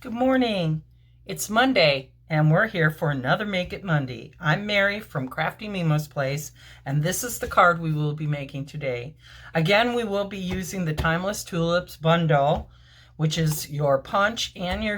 Good morning. It's Monday, and we're here for another Make It Monday. I'm Mary from Crafty Mimo's Place, and this is the card we will be making today. Again, we will be using the Timeless Tulips bundle, which is your punch and your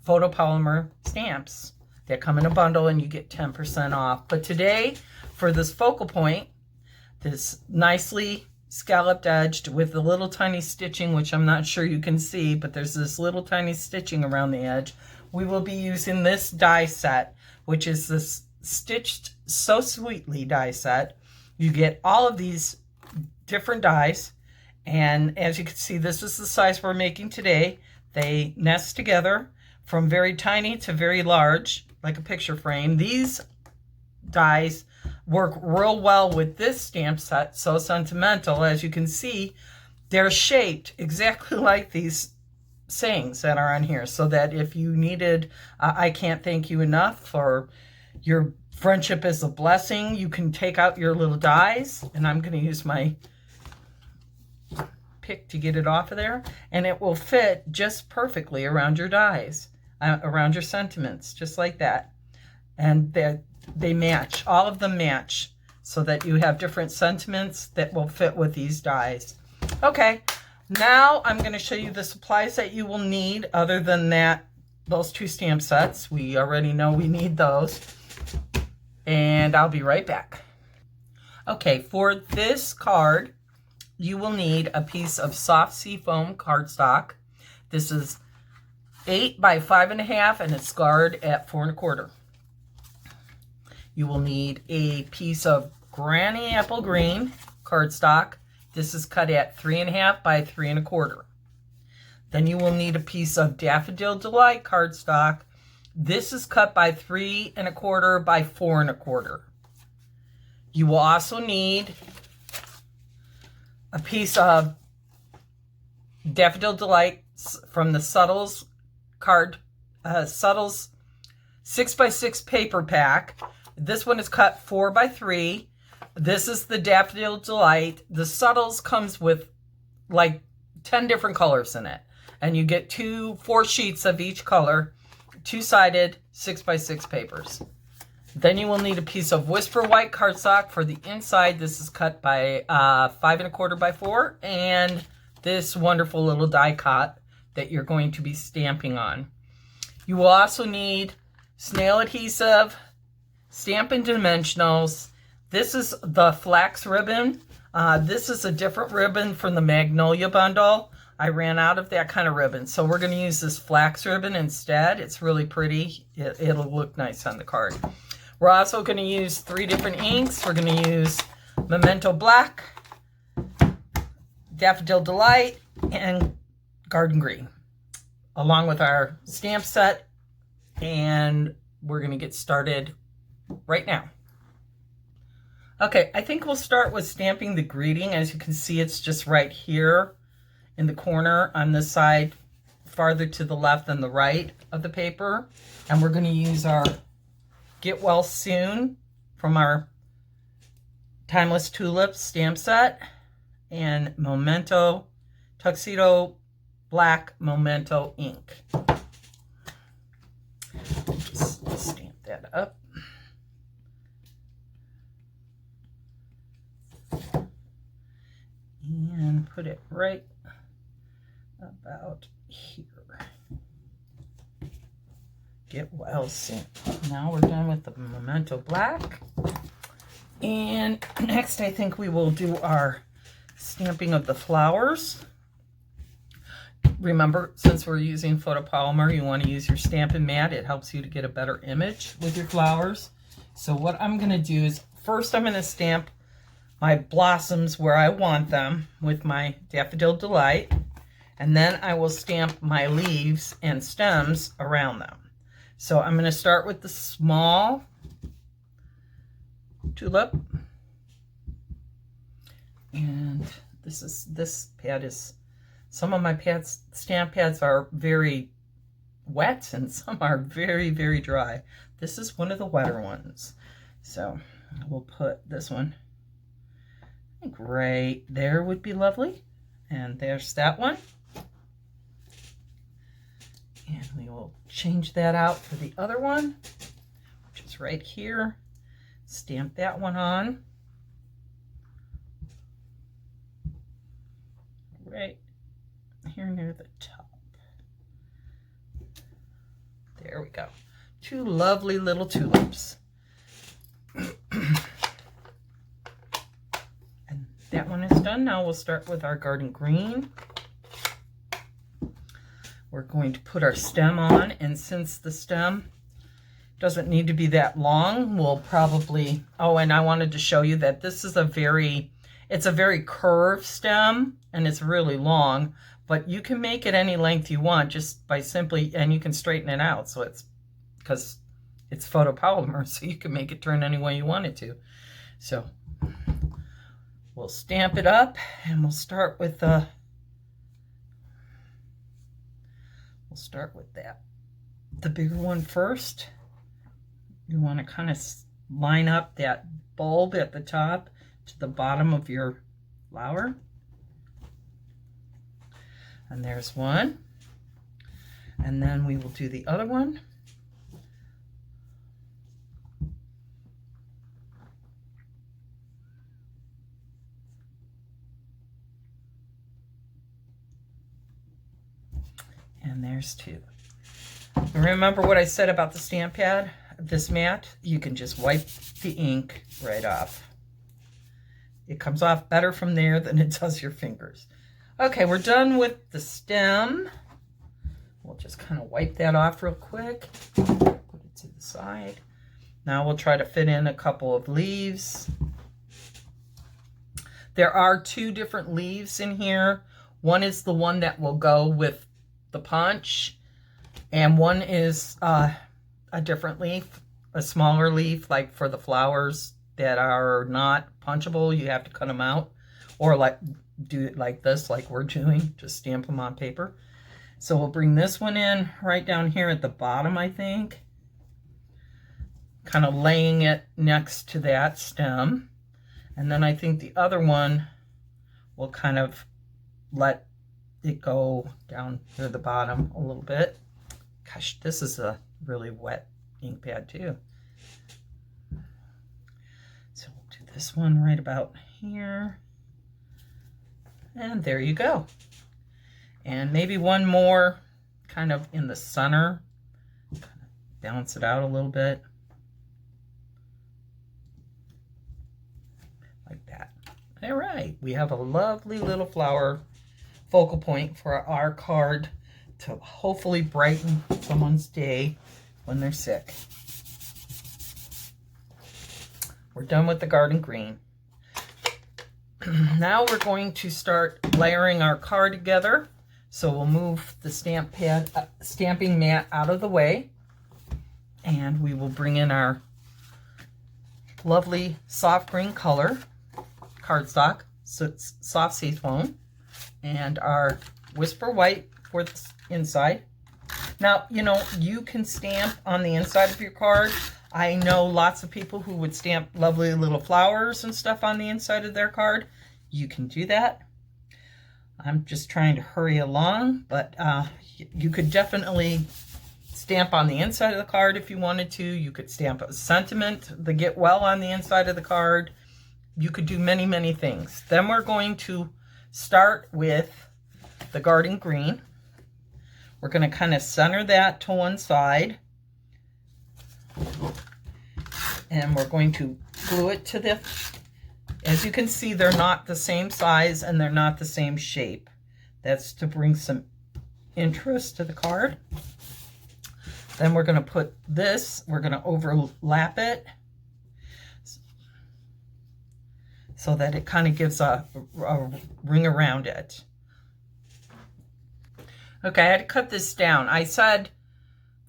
photopolymer stamps that come in a bundle, and you get 10% off. But today, for this focal point, this nicely scalloped edged with the little tiny stitching, which I'm not sure you can see, but there's this little tiny stitching around the edge. We will be using this die set, which is this Stitched So Sweetly die set. You get all of these different dies, and as you can see, this is the size we're making today. They nest together from very tiny to very large, like a picture frame. These dies work real well with this stamp set, So Sentimental. As you can see, they're shaped exactly like these sayings that are on here, so that if you needed I can't thank you enough, or your friendship is a blessing, you can take out your little dies, and I'm going to use my pick to get it off of there, and it will fit just perfectly around your dies, around your sentiments, just like that. And they match, all of them match, so that you have different sentiments that will fit with these dies. Okay, now I'm going to show you the supplies that you will need other than that, those two stamp sets. We already know we need those, and I'll be right back. Okay, for this card, you will need a piece of soft seafoam cardstock. This is 8 by 5.5, and it's scarred at 4 1/4. You will need a piece of Granny Apple Green cardstock. This is cut at 3.5 by 3 1/4. Then you will need a piece of Daffodil Delight cardstock. This is cut by 3 1/4 by 4 1/4. You will also need a piece of Daffodil Delight from the Sutles Sutles 6 by 6 paper pack. This one is cut 4 by 3. This is the Daffodil Delight. The Sutles comes with like 10 different colors in it. And you get 4 sheets of each color, 2-sided 6 by 6 papers. Then you will need a piece of Whisper White cardstock for the inside. This is cut by 5 1/4 by 4. And this wonderful little die cut that you're going to be stamping on. You will also need Snail Adhesive, Stampin Dimensionals. This is the Flax Ribbon. This is a different ribbon from the Magnolia bundle. I ran out of that kind of ribbon, so we're going to use this Flax Ribbon instead. It's really pretty. It'll look nice on the card. We're also going to use 3 different inks. We're going to use Memento Black, Daffodil Delight, and Garden Green, along with our stamp set, and we're going to get started right now. Okay, I think we'll start with stamping the greeting. As you can see, it's just right here in the corner on this side, farther to the left than the right of the paper. And we're going to use our Get Well Soon from our Timeless Tulips stamp set and Memento Tuxedo Black Memento ink. Just stamp that up. And put it right about here. Get Well Soon. Now we're done with the Memento Black. And next I think we will do our stamping of the flowers. Remember, since we're using photopolymer, you want to use your Stampin Mat. It helps you to get a better image with your flowers. So what I'm going to do is, first I'm going to stamp my blossoms where I want them with my Daffodil Delight, and then I will stamp my leaves and stems around them. So I'm going to start with the small tulip, and this pad is, some of my pads, stamp pads are very wet and some are very, very dry. This is one of the wetter ones. So we'll put this one, I think right there would be lovely. And there's that one. And we will we'll change that out for the other one, which is right here. Stamp that one on. Right here near the top. There we go. Two lovely little tulips. And that one is done. Now we'll start with our garden green. We're going to put our stem on, and since the stem doesn't need to be that long, we'll probably, oh, and I wanted to show you that this is it's a very curved stem, and it's really long, but you can make it any length you want just by simply, and you can straighten it out. So it's, because it's photopolymer, so you can make it turn any way you want it to. So we'll stamp it up, and we'll start with that. The bigger one first. You want to kind of line up that bulb at the top to the bottom of your flower. And there's one. And then we will do the other one. And there's two. Remember what I said about the stamp pad? This mat, you can just wipe the ink right off. It comes off better from there than it does your fingers. Okay, we're done with the stem. We'll just kind of wipe that off real quick. Put it to the side. Now we'll try to fit in a couple of leaves. There are two different leaves in here. One is the one that will go with the punch, and one is a different leaf, a smaller leaf, like for the flowers that are not punchable, you have to cut them out, or like do it like this, like we're doing, just stamp them on paper. So we'll bring this one in right down here at the bottom, I think, kind of laying it next to that stem. And then I think the other one will kind of let it go down near the bottom a little bit. Gosh, this is a really wet ink pad too. So we'll do this one right about here. And there you go. And maybe one more kind of in the center. Kind of balance it out a little bit. Like that. All right, we have a lovely little flower focal point for our card to hopefully brighten someone's day when they're sick. We're done with the garden green. Now we're going to start layering our card together. So we'll move the stamping mat out of the way, and we will bring in our lovely soft green color cardstock, so it's soft seafoam, and our whisper white for the inside. Now, you know, you can stamp on the inside of your card. I know lots of people who would stamp lovely little flowers and stuff on the inside of their card. You can do that. I'm just trying to hurry along, but you could definitely stamp on the inside of the card if you wanted to. You could stamp a sentiment, the get well, on the inside of the card. You could do many, many things. Then we're going to start with the garden green. We're going to kind of center that to one side. And we're going to glue it to the, as you can see, they're not the same size and they're not the same shape. That's to bring some interest to the card. Then we're going to put this, we're going to overlap it so that it kind of gives a ring around it. Okay, I had to cut this down. I said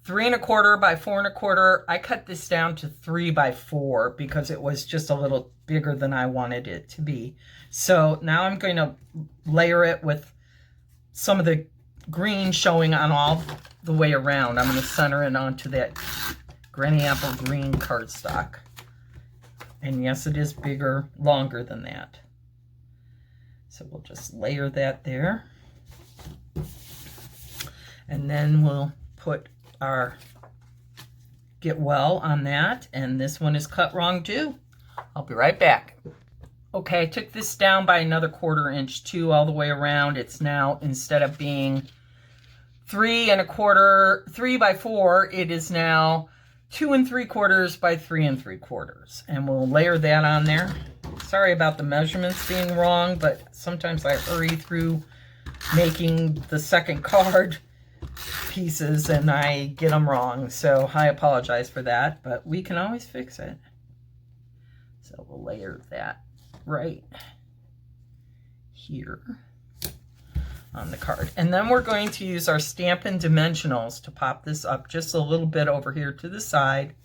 3 1/4 by 4 1/4. I cut this down to 3 by 4 because it was just a little bigger than I wanted it to be. So now I'm going to layer it with some of the green showing on all the way around. I'm going to center it onto that Granny Apple green cardstock. And yes, it is bigger, longer than that. So we'll just layer that there. And then we'll put our get well on that, and this one is cut wrong too. I'll be right back. Okay, I took this down by another 1/4 inch too, all the way around. It's now, instead of being 3 1/4, 3 by 4, it is now 2 3/4 by 3 3/4. And we'll layer that on there. Sorry about the measurements being wrong, but sometimes I hurry through making the second card pieces and I get them wrong. So I apologize for that, but we can always fix it. So we'll layer that right here on the card. And then we're going to use our Stampin Dimensionals to pop this up just a little bit over here to the side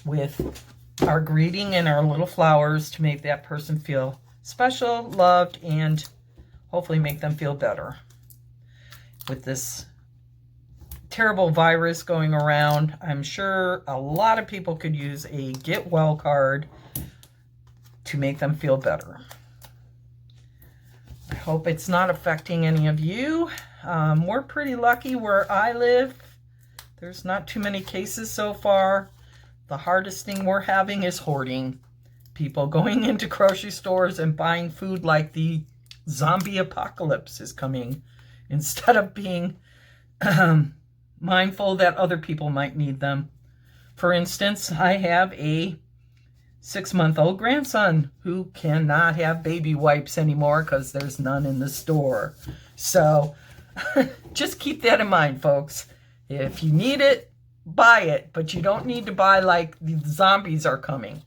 with our greeting and our little flowers to make that person feel special, loved, and hopefully make them feel better. With this terrible virus going around, I'm sure a lot of people could use a get well card to make them feel better. I hope it's not affecting any of you. We're pretty lucky where I live. There's not too many cases so far. The hardest thing we're having is hoarding. People going into grocery stores and buying food like the zombie apocalypse is coming, instead of being mindful that other people might need them. For instance, I have a 6-month-old grandson who cannot have baby wipes anymore because there's none in the store. So just keep that in mind, folks. If you need it, buy it, but you don't need to buy like the zombies are coming,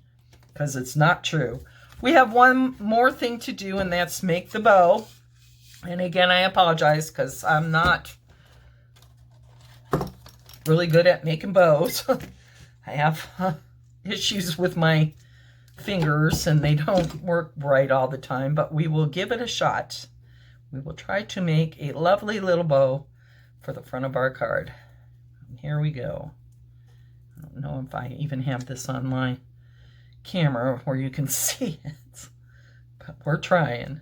because it's not true. We have one more thing to do, and that's make the bow. And again, I apologize because I'm not really good at making bows. I have issues with my fingers and they don't work right all the time, but we will give it a shot. We will try to make a lovely little bow for the front of our card. And here we go. I don't know if I even have this on my camera where you can see it, but we're trying.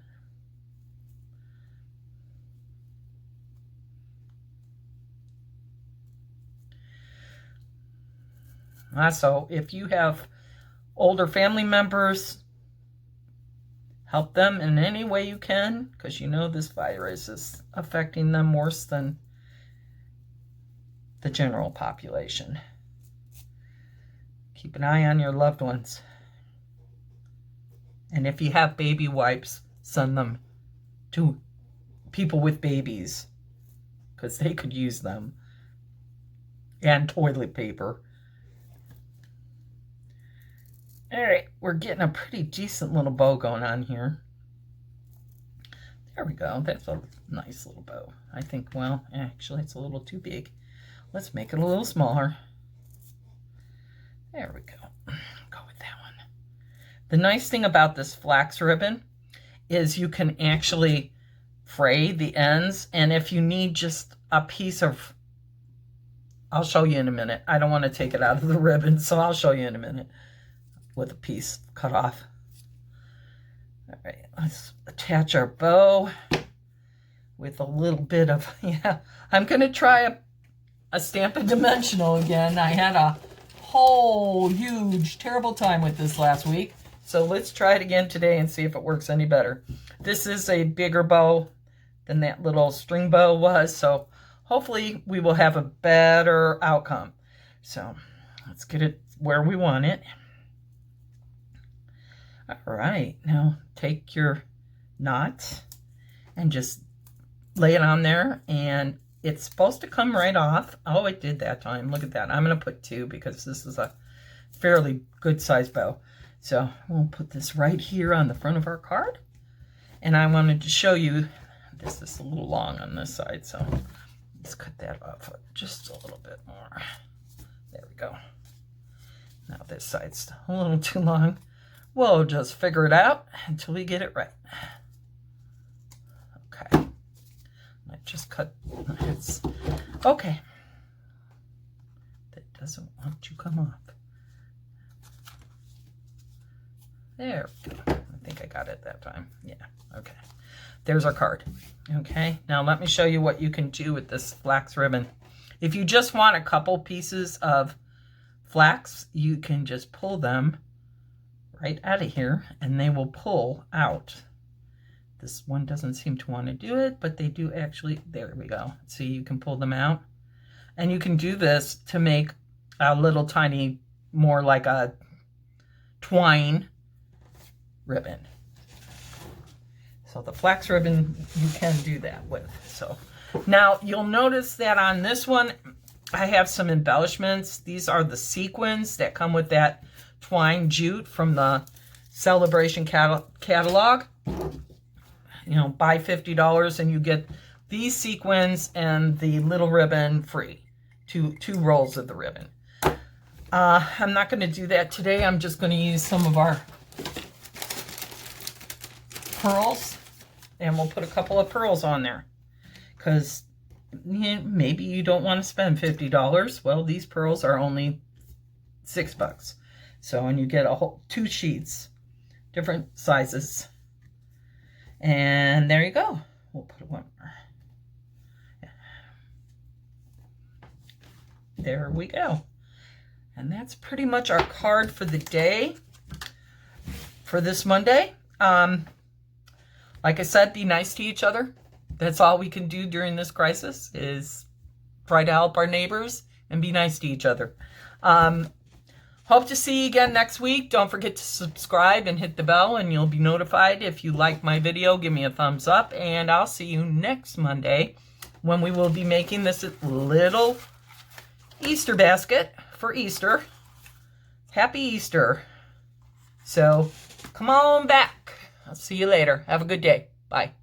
So if you have older family members, help them in any way you can, because you know this virus is affecting them worse than the general population. Keep an eye on your loved ones. And if you have baby wipes, send them to people with babies, because they could use them. And toilet paper. All right, we're getting a pretty decent little bow going on here. There we go. That's a nice little bow. I think, well, actually, it's a little too big. Let's make it a little smaller. There we go. Go with that one. The nice thing about this flax ribbon is you can actually fray the ends, and if you need just a piece of, I'll show you in a minute. I don't want to take it out of the ribbon, so I'll show you in a minute with a piece cut off. All right, let's attach our bow with a little bit of, I'm going to try a Stampin' Dimensional again. I had a whole huge, terrible time with this last week. So let's try it again today and see if it works any better. This is a bigger bow than that little string bow was, so hopefully we will have a better outcome. So let's get it where we want it. All right, now take your knot and just lay it on there, and it's supposed to come right off. Oh, it did that time. Look at that. I'm going to put 2 because this is a fairly good size bow. So we'll put this right here on the front of our card. And I wanted to show you, this is a little long on this side, so let's cut that off just a little bit more. There we go. Now this side's a little too long. We'll just figure it out until we get it right. Okay. I just cut it's okay. That doesn't want to come off. There we go. I think I got it that time. Yeah, okay. There's our card. Okay, now let me show you what you can do with this flax ribbon. If you just want a couple pieces of flax, you can just pull them right out of here and they will pull out. This one doesn't seem to want to do it, but they do actually. There we go. See, you can pull them out. And you can do this to make a little tiny, more like a twine ribbon. So the flax ribbon, you can do that with. So now you'll notice that on this one, I have some embellishments. These are the sequins that come with that twine jute from the Celebration catalog. You know, buy $50 and you get these sequins and the little ribbon free. Two rolls of the ribbon. I'm not going to do that today. I'm just going to use some of our pearls, and we'll put a couple of pearls on there because maybe you don't want to spend $50. Well, these pearls are only $6. So, and you get a whole 2 sheets, different sizes. And there you go. We'll put one more. There we go. And that's pretty much our card for the day, for this Monday. Like I said, be nice to each other. That's all we can do during this crisis, is try to help our neighbors and be nice to each other. Hope to see you again next week. Don't forget to subscribe and hit the bell, and you'll be notified. If you like my video, give me a thumbs up, and I'll see you next Monday when we will be making this little Easter basket for Easter. Happy Easter. So come on back. I'll see you later. Have a good day. Bye.